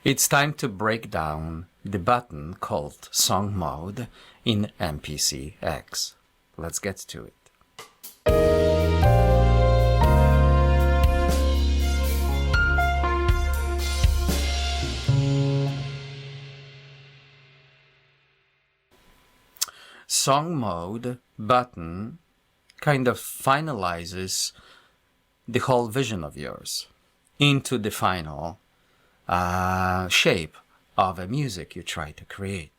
It's time to break down the button called Song Mode in MPC X. Let's get to it. Song Mode button kind of finalizes the whole vision of yours into the final shape of a music you try to create.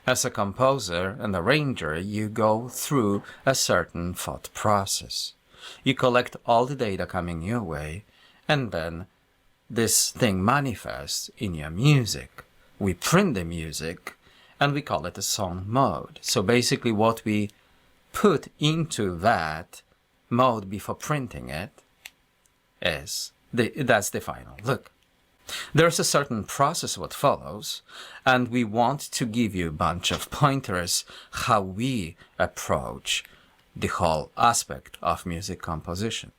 As a composer and arranger, you go through a certain thought process. You collect all the data coming your way, and then this thing manifests in your music. We print the music, and we call it a song mode. So basically what we put into that mode before printing it is that's the final look. There's a certain process what follows, and we want to give you a bunch of pointers how we approach the whole aspect of music composition.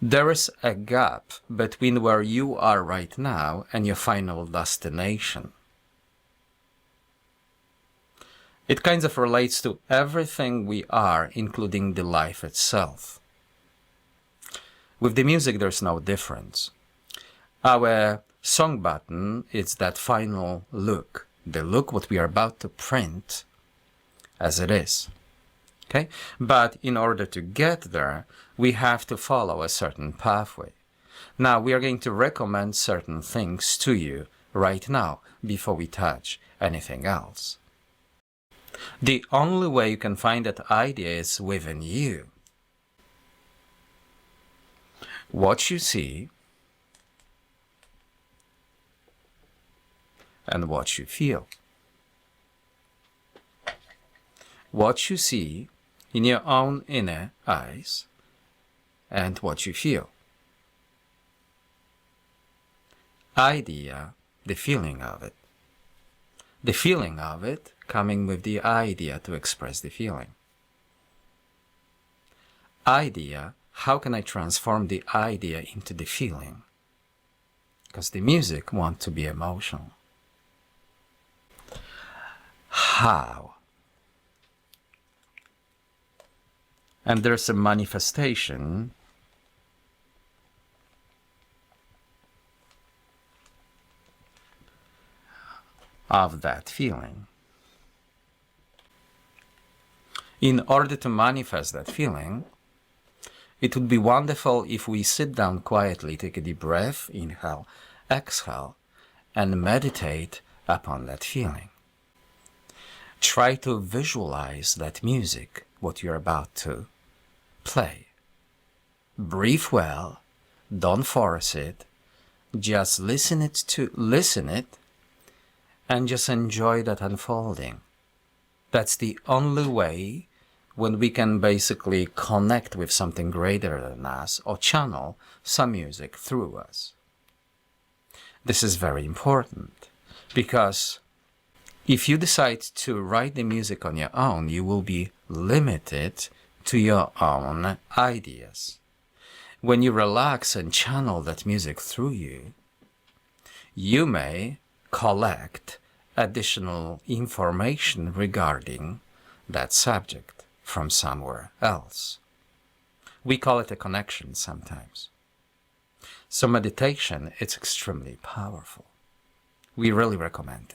There is a gap between where you are right now and your final destination. It kind of relates to everything we are, including the life itself. With the music, there's no difference. Our song button is that final look, the look what we are about to print as it is. Okay? But in order to get there, we have to follow a certain pathway. Now, we are going to recommend certain things to you right now before we touch anything else. The only way you can find that idea is within you. What you see and what you feel. What you see in your own inner eyes and what you feel. Idea, the feeling of it. The feeling of it coming with the idea to express the feeling. Idea, how can I transform the idea into the feeling? Because the music wants to be emotional. How? And there's a manifestation of that feeling. In order to manifest that feeling, it would be wonderful if we sit down quietly, take a deep breath, inhale, exhale, and meditate upon that feeling. Try to visualize that music, what you're about to play. Breathe well, don't force it, just listen it, and just enjoy that unfolding. That's the only way when we can basically connect with something greater than us or channel some music through us. This is very important because if you decide to write the music on your own, you will be limited to your own ideas. When you relax and channel that music through you, you may collect additional information regarding that subject from somewhere else. We call it a connection sometimes. So meditation, it's extremely powerful. We really recommend it.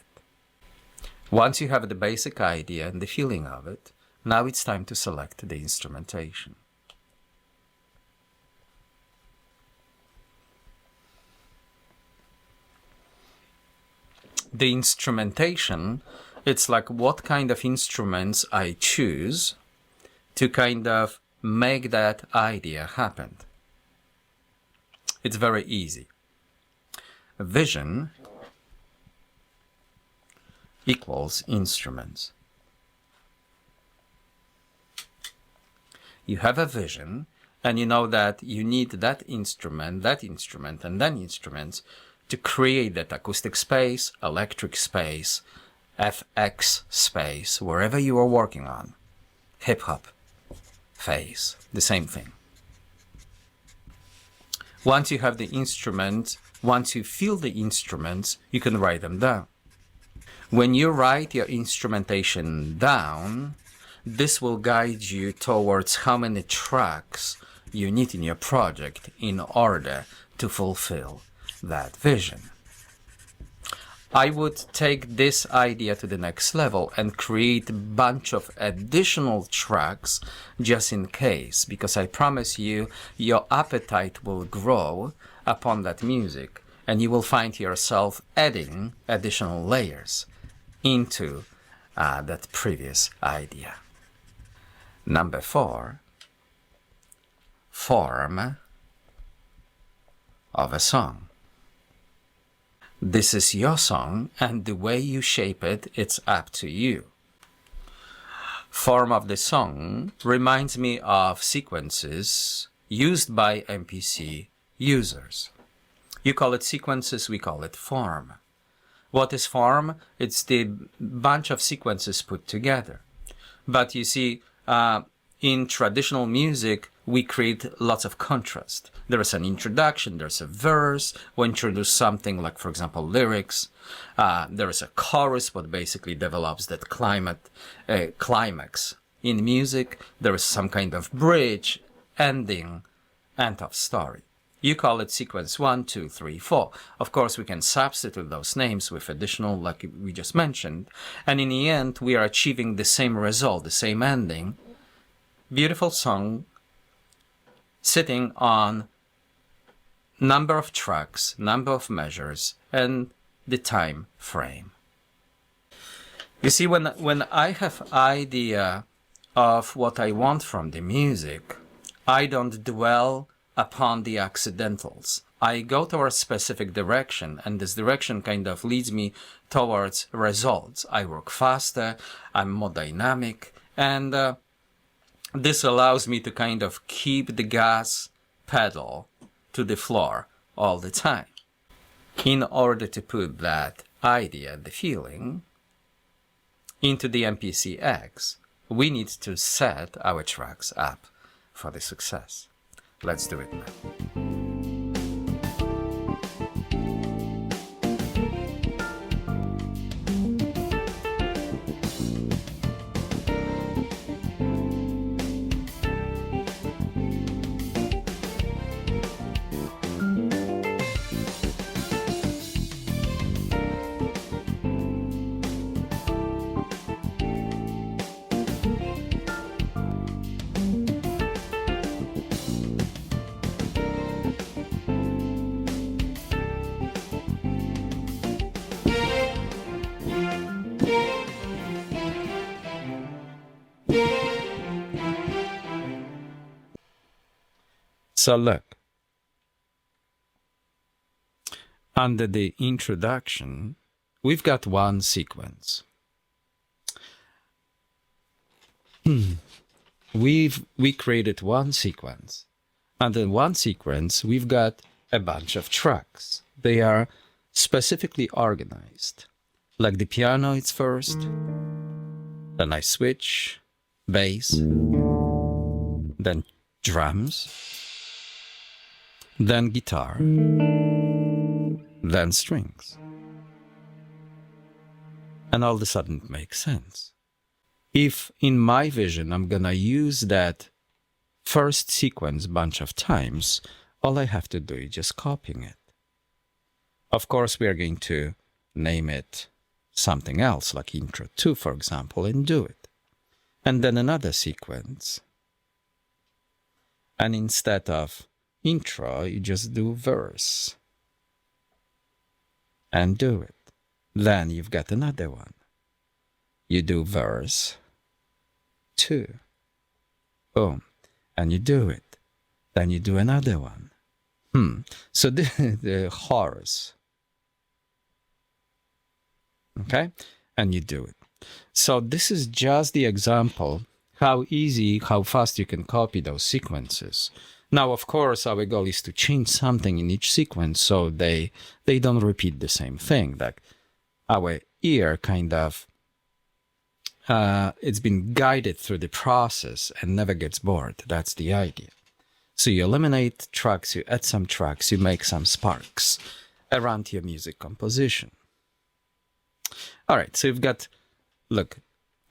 Once you have the basic idea and the feeling of it, now it's time to select the instrumentation. The instrumentation, it's like what kind of instruments I choose to kind of make that idea happen. It's very easy. Vision equals instruments. You have a vision, and you know that you need that instrument, and then instruments to create that acoustic space, electric space, FX space, wherever you are working on. Hip-hop phase, the same thing. Once you have the instrument, once you feel the instruments, you can write them down. When you write your instrumentation down, this will guide you towards how many tracks you need in your project in order to fulfill that vision. I would take this idea to the next level and create a bunch of additional tracks just in case, because I promise you, your appetite will grow upon that music and you will find yourself adding additional layers into that previous idea. Number 4, form of a song. This is your song, and the way you shape it, it's up to you. Form of the song reminds me of sequences used by MPC users. You call it sequences, we call it form. What is form? It's the bunch of sequences put together. But you see, in traditional music, we create lots of contrast. There is an introduction, there's a verse, we introduce something like, for example, lyrics. There is a chorus, what basically develops that climax. In music, there is some kind of bridge, ending, end of story. You call it sequence 1, 2, 3, 4. Of course, we can substitute those names with additional, like we just mentioned. And in the end, we are achieving the same result, the same ending. Beautiful song sitting on number of tracks, number of measures, and the time frame. You see, when I have idea of what I want from the music, I don't dwell upon the accidentals. I go towards a specific direction, and this direction kind of leads me towards results. I work faster, I'm more dynamic, and this allows me to kind of keep the gas pedal to the floor all the time. In order to put that idea, the feeling, into the MPC-X, we need to set our tracks up for the success. Let's do it now. So look, under the introduction, we've got one sequence. We created one sequence. Under one sequence, we've got a bunch of tracks. They are specifically organized. Like the piano, it's first. Then I switch, bass, then drums, then guitar, then strings. And all of a sudden it makes sense. If in my vision I'm gonna use that first sequence bunch of times, all I have to do is just copying it. Of course, we are going to name it something else, like intro 2, for example, and do it. And then another sequence. And instead of intro, you just do verse. And do it. Then you've got another one. You do verse 2. Boom. And you do it. Then you do another one. So the chorus. Okay? And you do it. So this is just the example how easy, how fast you can copy those sequences. Now, of course, our goal is to change something in each sequence so they don't repeat the same thing. Like our ear kind of, it's been guided through the process and never gets bored. That's the idea. So you eliminate tracks, you add some tracks, you make some sparks around your music composition. All right, so you've got, look,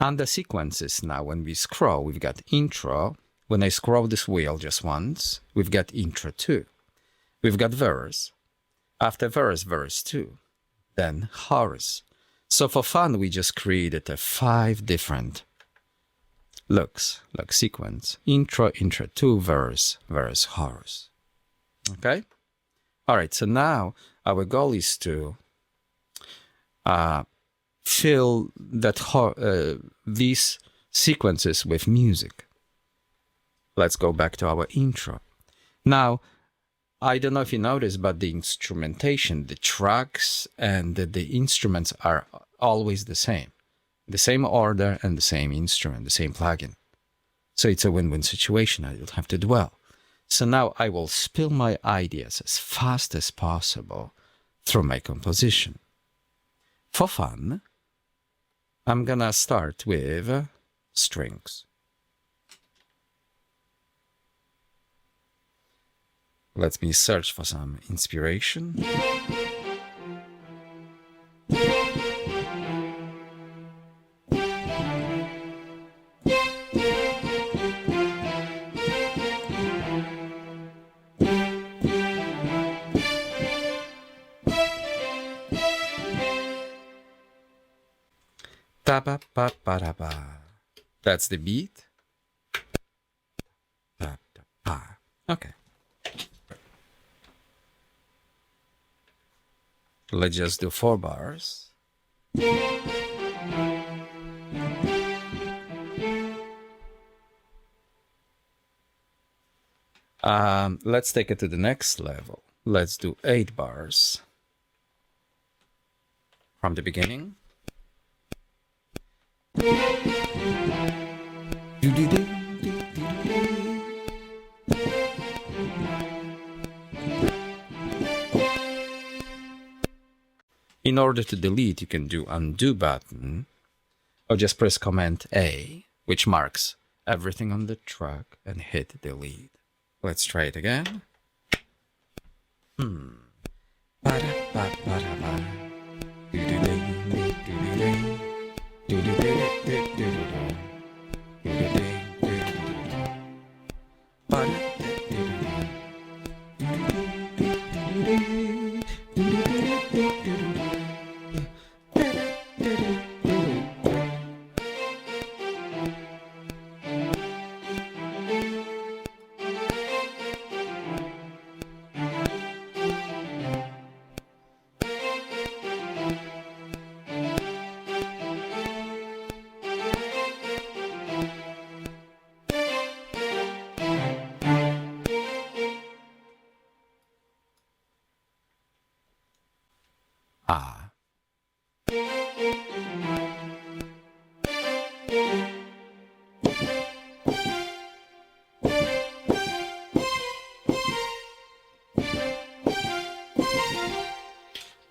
under sequences now, when we scroll, we've got intro. When I scroll this wheel just once, we've got intro 2. We've got verse. After verse, verse 2. Then chorus. So for fun, we just created 5 different looks, like sequence. Intro, intro 2, verse, verse, chorus. Okay? All right, so now our goal is to fill that these sequences with music. Let's go back to our intro. Now, I don't know if you noticed, but the instrumentation, the tracks and the instruments are always the same order and the same instrument, the same plugin. So it's a win-win situation. I don't have to dwell. So now I will spill my ideas as fast as possible through my composition. For fun, I'm gonna start with strings. Let me search for some inspiration. That's the beat. Okay. Let's just do 4 bars. Let's take it to the next level. Let's do 8 bars. From the beginning. In order to delete, you can do undo button, or just press Command A, which marks everything on the track, and hit delete. Let's try it again.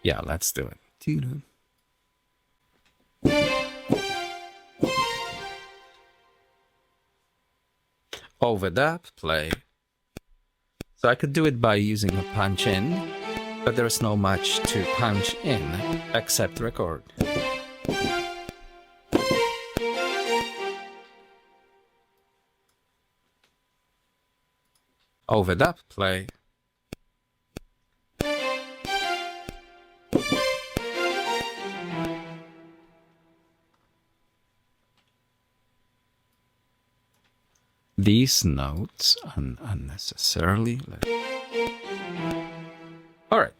Yeah, let's do it. Overdub, play. So I could do it by using a punch in, but there's no much to punch in except record. Overdub, play. These notes unnecessarily. All right.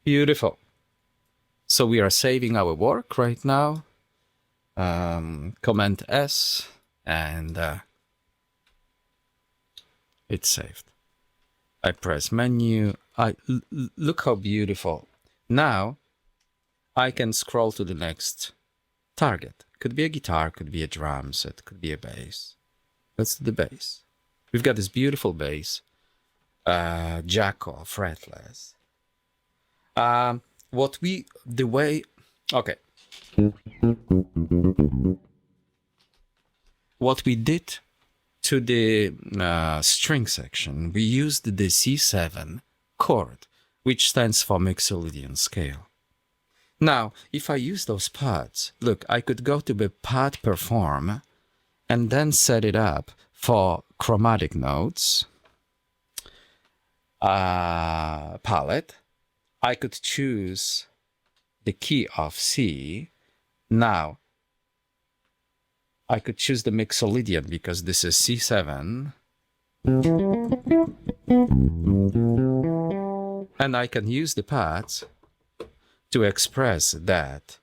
Beautiful. So we are saving our work right now. Command S, and it's saved. I press menu. Look how beautiful. Now I can scroll to the next target. Could be a guitar, could be a drum set, could be a bass. Let's do the bass. We've got this beautiful bass, Jaco, fretless. What we did to the string section, we used the C7 chord, which stands for Mixolydian scale. Now, if I use those pads, look, I could go to the pad perform and then set it up for chromatic notes, palette. I could choose the key of C. Now, I could choose the Mixolydian because this is C7. And I can use the pads to express that.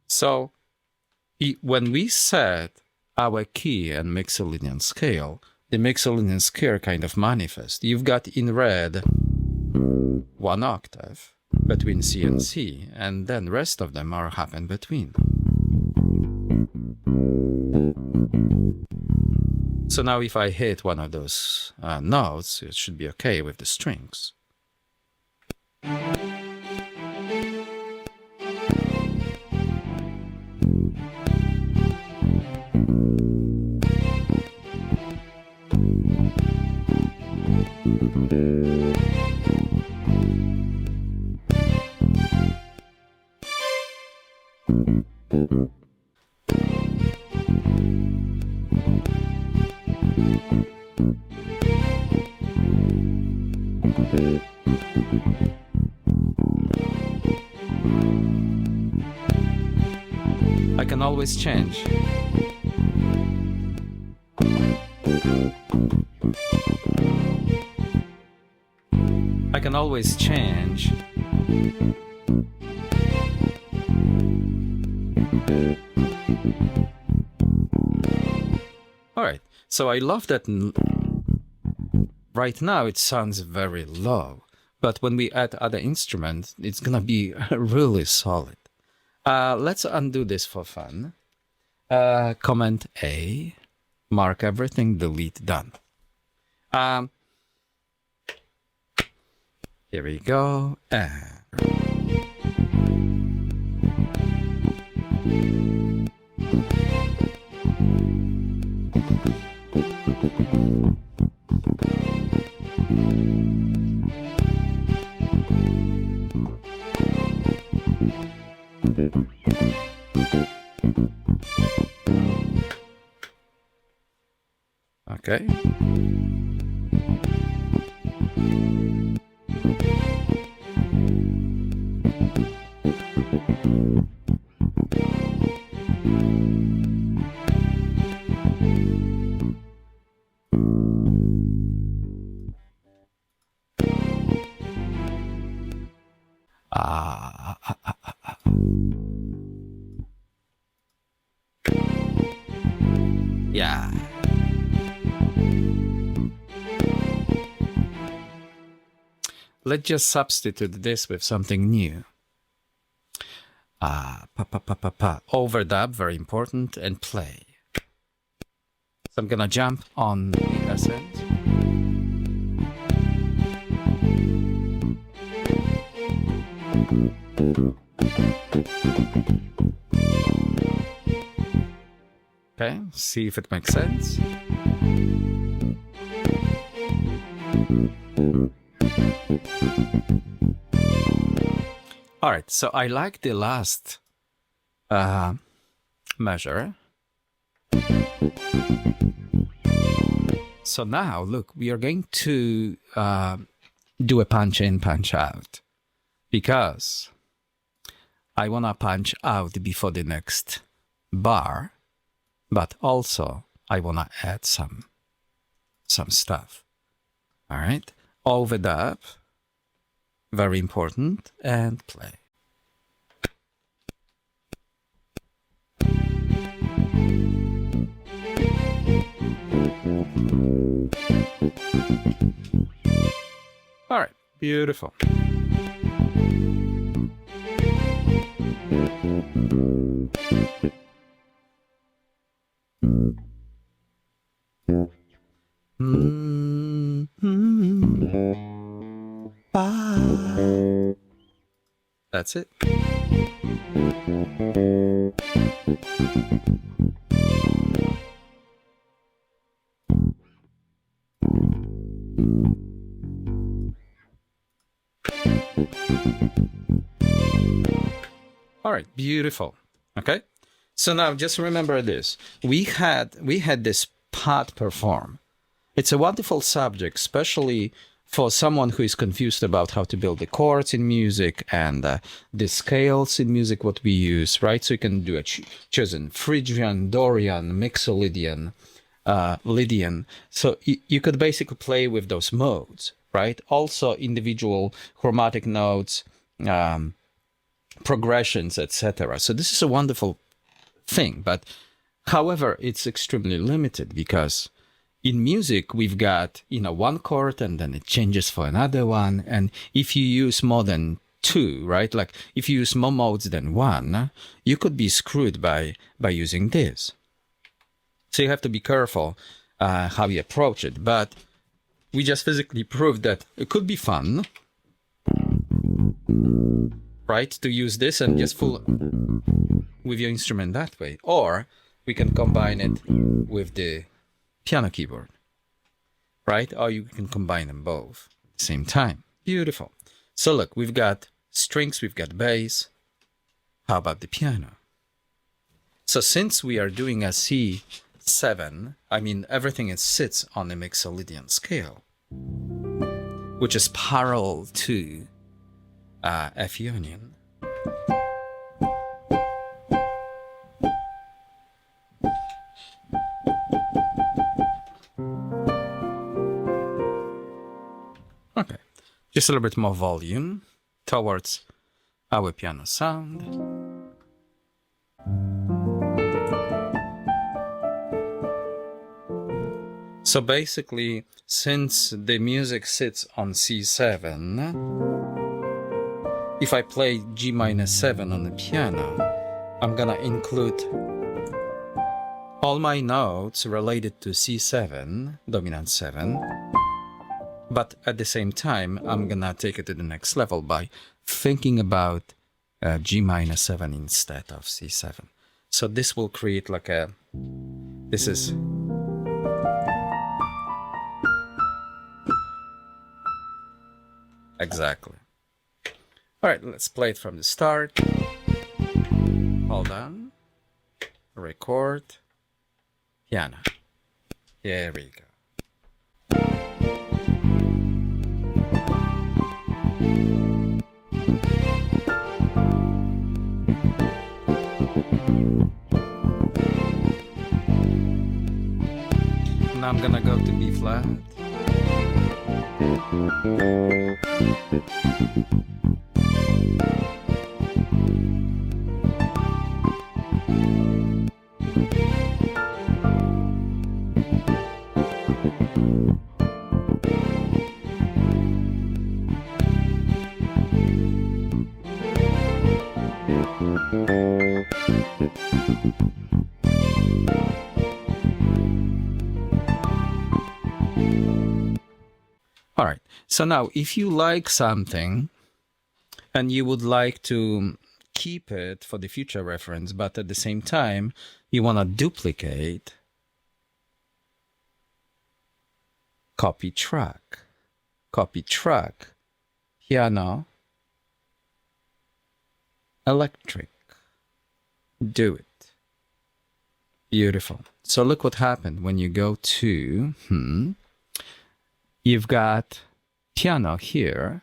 So, when we set our key and Mixolydian scale, the Mixolydian scale kind of manifests. You've got in red 1 octave between C and C, and then the rest of them are happen between. So now if I hit one of those notes, it should be okay with the strings. I can always change. I can always change. All right, so I love that right now it sounds very low, but when we add other instruments, it's gonna be really solid. Let's undo this for fun. Command A, mark everything, delete, done. Here we go. Okay. Yeah. Let's just substitute this with something new. Overdub, very important, and play. So I'm gonna jump on the essence. Okay, see if it makes sense. All right, so I like the last measure. So now, look, we are going to do a punch in, punch out, because I want to punch out before the next bar, but also I want to add some stuff. All right, overdub, very important, and play. All right, beautiful. That's it. All right, beautiful. Okay, so now just remember this. We had this part perform. It's a wonderful subject, especially for someone who is confused about how to build the chords in music and the scales in music, what we use, right? So you can do a chosen Phrygian, Dorian, Mixolydian, Lydian. So you could basically play with those modes, right? Also individual chromatic notes, progressions, etc. So this is a wonderful thing, but however, it's extremely limited because in music, we've got, one chord and then it changes for another one. And if you use more than two, right? Like if you use more modes than one, you could be screwed by using this. So you have to be careful how you approach it. But we just physically proved that it could be fun, right? To use this and just fool with your instrument that way. Or we can combine it with the piano keyboard, right? Or you can combine them both at the same time. Beautiful. So look, we've got strings, we've got bass. How about the piano? So since we are doing a C7, everything sits on the Mixolydian scale, which is parallel to F union. Okay, just a little bit more volume towards our piano sound. So basically, since the music sits on C7, if I play G minus 7 on the piano, I'm gonna include all my notes related to C7, dominant 7, but at the same time, I'm gonna take it to the next level by thinking about G minus 7 instead of C7. So this will create like this is exactly. All right, let's play it from the start. Hold on. Record. Piano. Here we go. Now I'm gonna go to B flat. All right, so now if you like something and you would like to keep it for the future reference, but at the same time you want to duplicate, copy track, piano, electric, do it. Beautiful. So look what happened when you go to, you've got piano here,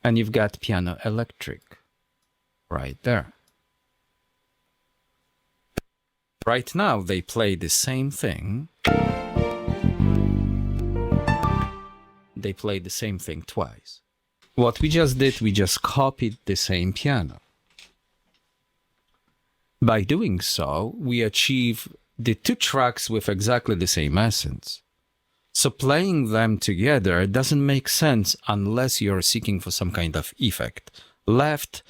and you've got piano electric right there. Right now, they play the same thing. They play the same thing twice. What we just did, we just copied the same piano. By doing so, we achieve the two tracks with exactly the same essence. So playing them together doesn't make sense unless you're seeking for some kind of effect. Left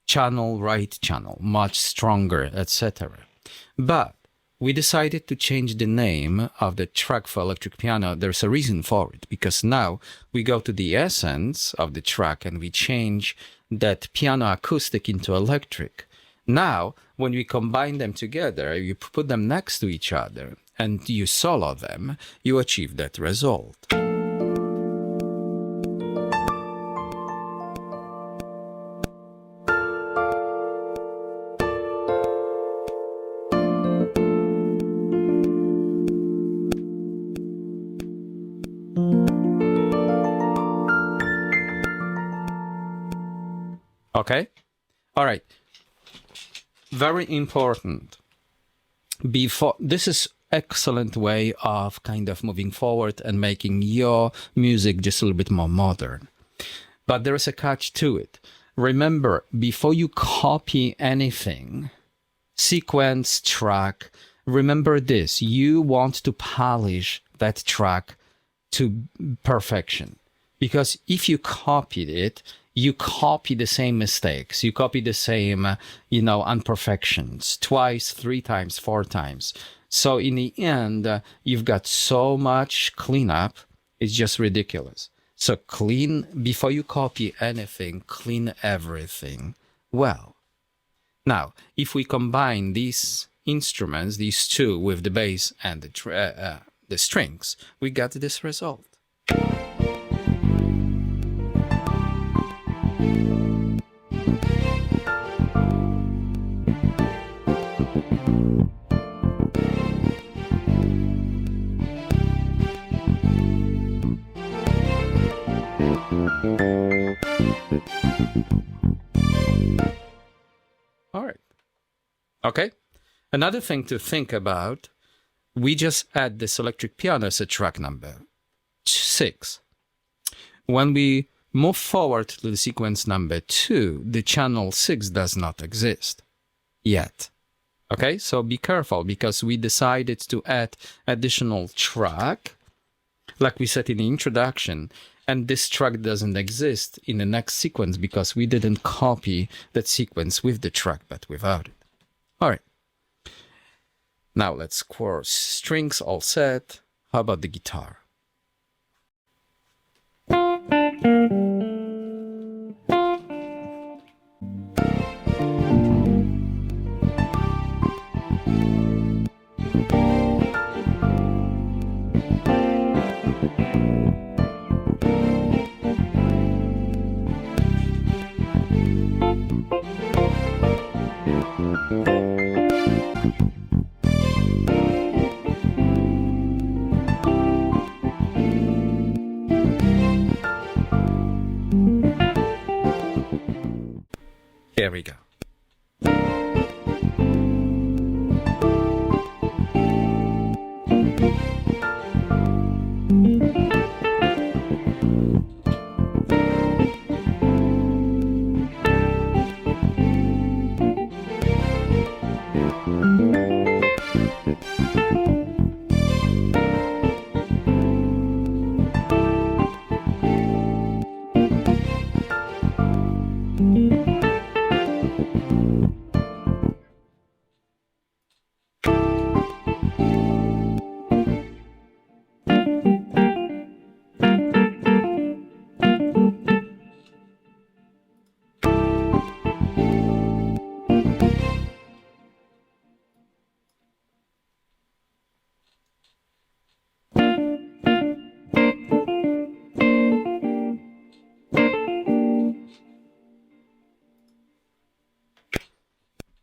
channel, right channel, much stronger, etc. But we decided to change the name of the track for electric piano. There's a reason for it, because now we go to the essence of the track and we change that piano acoustic into electric. Now, when we combine them together, you put them next to each other, and you solo them, you achieve that result. Okay? All right. Very important. This is excellent way of kind of moving forward and making your music just a little bit more modern. But there is a catch to it. Remember, before you copy anything, sequence, track, remember this, you want to polish that track to perfection. Because if you copied it, you copy the same mistakes, you copy the same, imperfections twice, 3 times, 4 times. So in the end, you've got so much cleanup, it's just ridiculous. So clean, before you copy anything, clean everything well. Now, if we combine these instruments, these two, with the bass and the strings, we got this result. All right. Okay. Another thing to think about, we just add this electric piano as a track number 6. When we move forward to the sequence number 2, the channel 6 does not exist yet. Okay, so be careful, because we decided to add additional track, like we said in the introduction, and this track doesn't exist in the next sequence because we didn't copy that sequence with the track, but without it. All right. Now let's chorus. Strings all set. How about the guitar? Here we go.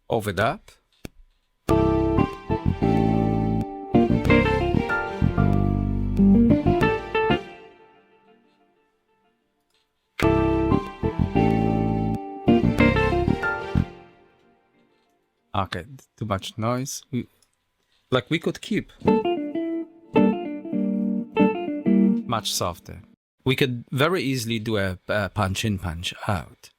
Overdub. Okay, too much noise. We could keep much softer. We could very easily do a punch in, punch out.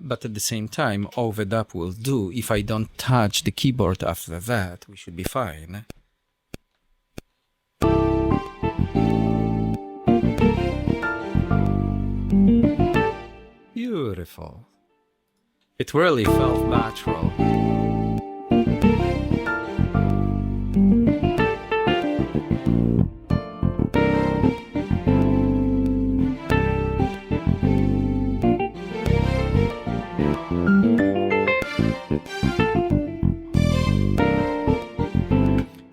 But at the same time, overdub will do. If I don't touch the keyboard after that, we should be fine. Beautiful. It really felt natural.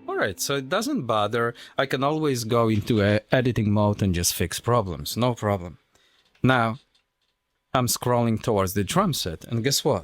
Alright, so it doesn't bother. I can always go into editing mode and just fix problems. No problem. Now, I'm scrolling towards the drum set, and guess what?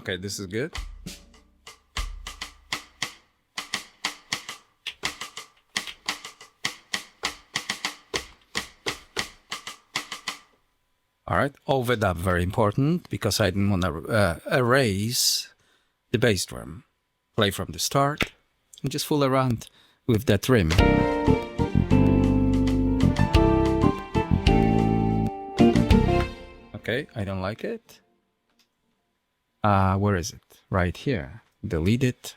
Okay, this is good. All right, overdub, very important, because I didn't want to erase the bass drum. Play from the start and just fool around with that rim. Okay, I don't like it. Where is it? Right here. Delete it.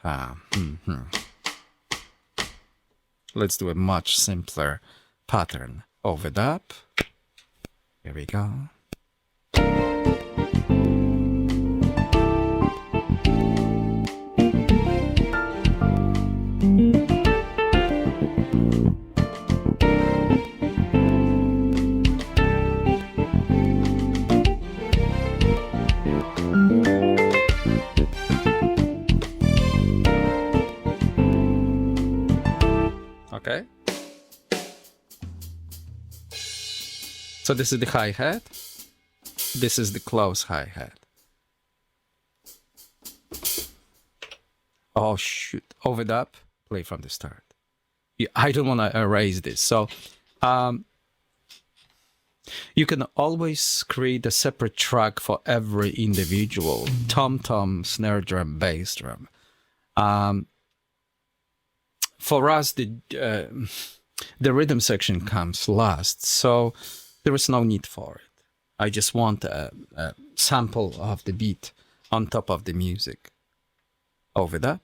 Let's do a much simpler pattern. Overdub. Here we go. Okay. So this is the hi-hat. This is the close hi-hat. Oh shoot, overdub, play from the start. Yeah, I don't want to erase this. So you can always create a separate track for every individual tom-tom, snare drum, bass drum. For us, the rhythm section comes last, so there is no need for it. I just want a sample of the beat on top of the music. Overdub.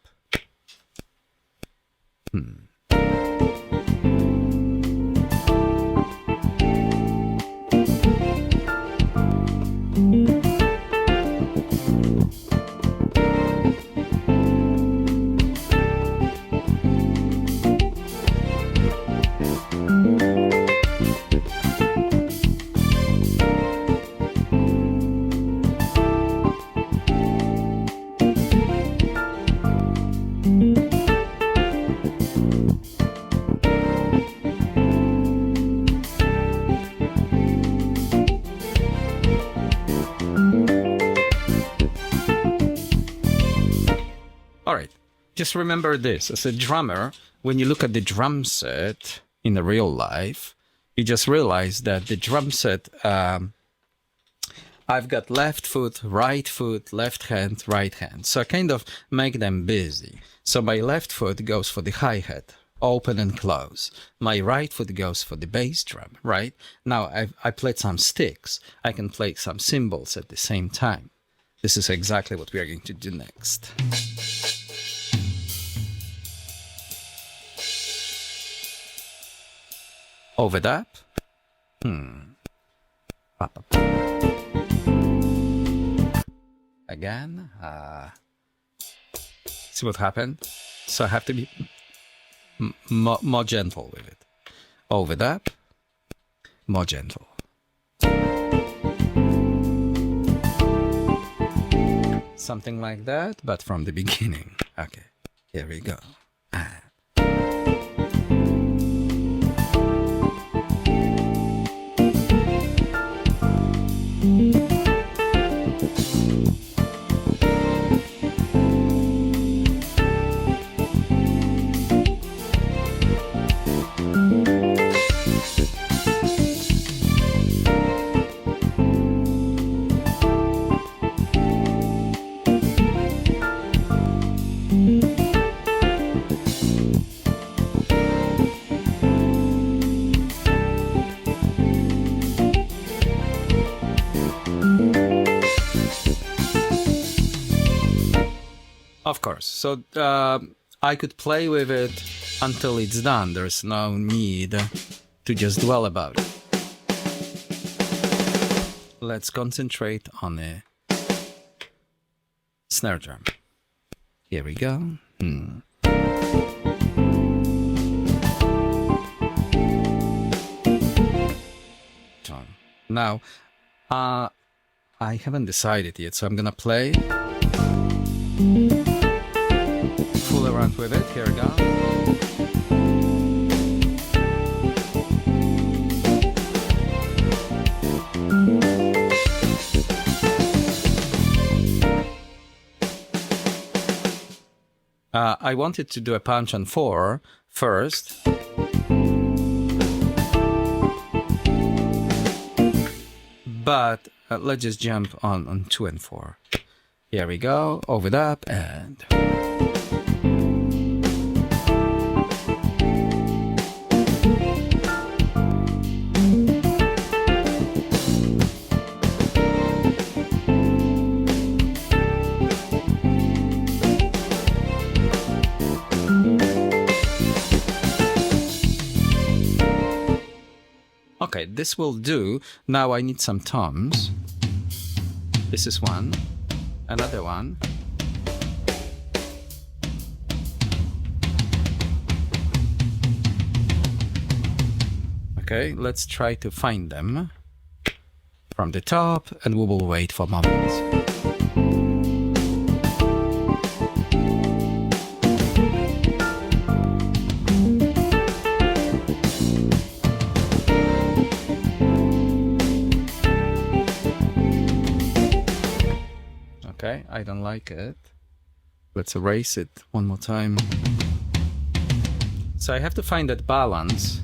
Just remember this, as a drummer, when you look at the drum set in the real life, you just realize that the drum set, I've got left foot, left hand, right hand. So I kind of make them busy. So my left foot goes for the hi-hat, open and close. My right foot goes for the bass drum, right? Now I played some sticks. I can play some cymbals at the same time. This is exactly what we are going to do next. Overdub. Again. See what happened? So I have to be more gentle with it. Overdub. More gentle. Something like that, but from the beginning. Okay, here we go. Of course. So I could play with it until it's done. There's no need to just dwell about it. Let's concentrate on the snare drum. Here we go. Now, I haven't decided yet, so I'm gonna play. Fool around with it. Here we go. I wanted to do a punch on 4 first. But let's just jump on 2 and 4. Here we go, over up, and... Okay, this will do. Now I need some toms. This is one. Another one. Okay, let's try to find them from the top, and we will wait for moments. Okay, I don't like it. Let's erase it one more time. So I have to find that balance.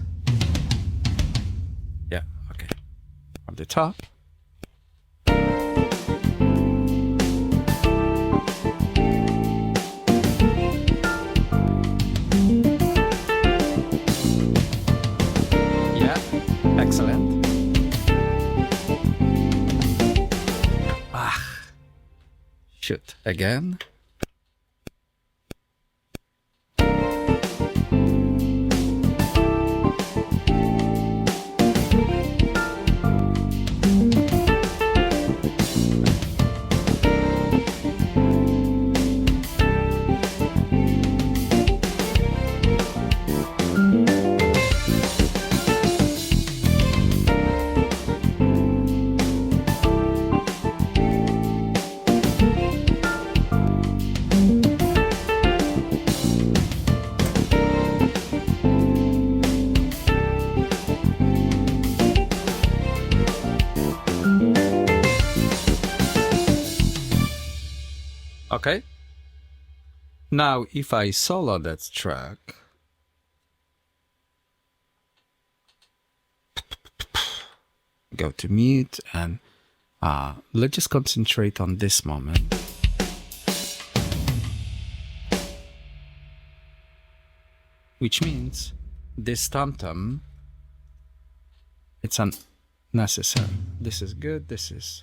Yeah, okay. From the top. Yeah, excellent. Shoot, again. Okay. Now, if I solo that track, go to mute, and let's just concentrate on this moment. Which means this tom-tom, it's unnecessary. This is good, this is...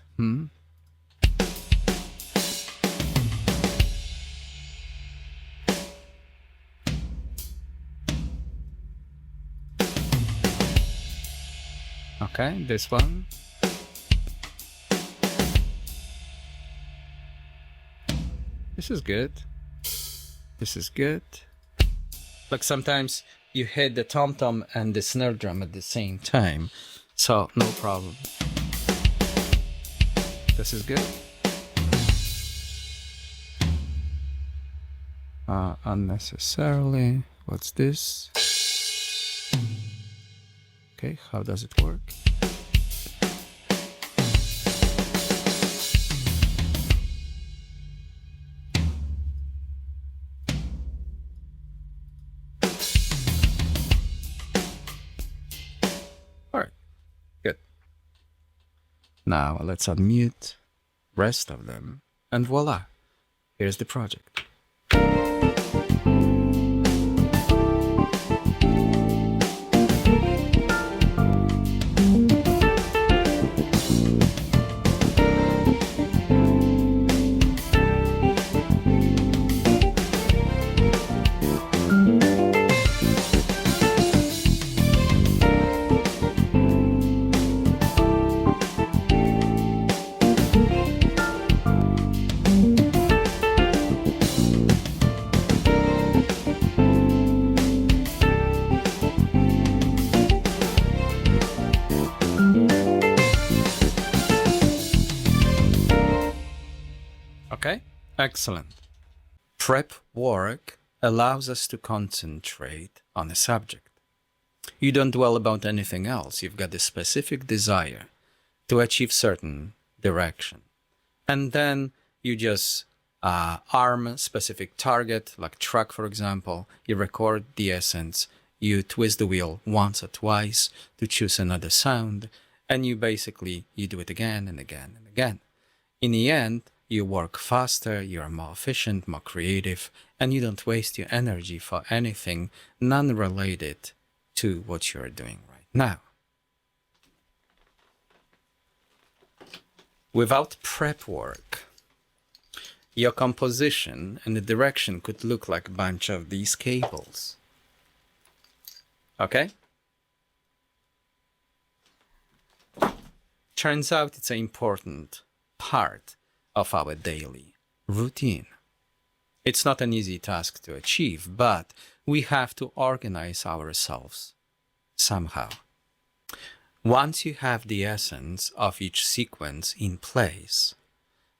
Okay, this one. This is good. This is good. Like sometimes you hit the tom-tom and the snare drum at the same time. So, no problem. This is good. Unnecessarily. What's this? Okay, how does it work? All right, good. Now let's unmute rest of them, and voila, here's the project. Okay, excellent. Prep work allows us to concentrate on a subject. You don't dwell about anything else. You've got a specific desire to achieve certain direction. And then you just arm specific target, like track for example. You record the essence, you twist the wheel once or twice to choose another sound, and you do it again and again and again. In the end, you work faster, you're more efficient, more creative, and you don't waste your energy for anything non-related to what you're doing right now. Without prep work, your composition and the direction could look like a bunch of these cables. Okay? Turns out it's an important part of our daily routine. It's not an easy task to achieve, but we have to organize ourselves somehow. Once you have the essence of each sequence in place,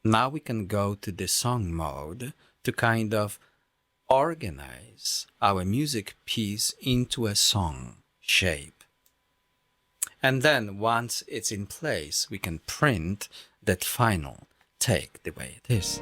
now we can go to the song mode to kind of organize our music piece into a song shape. And then once it's in place, we can print that final take the way it is.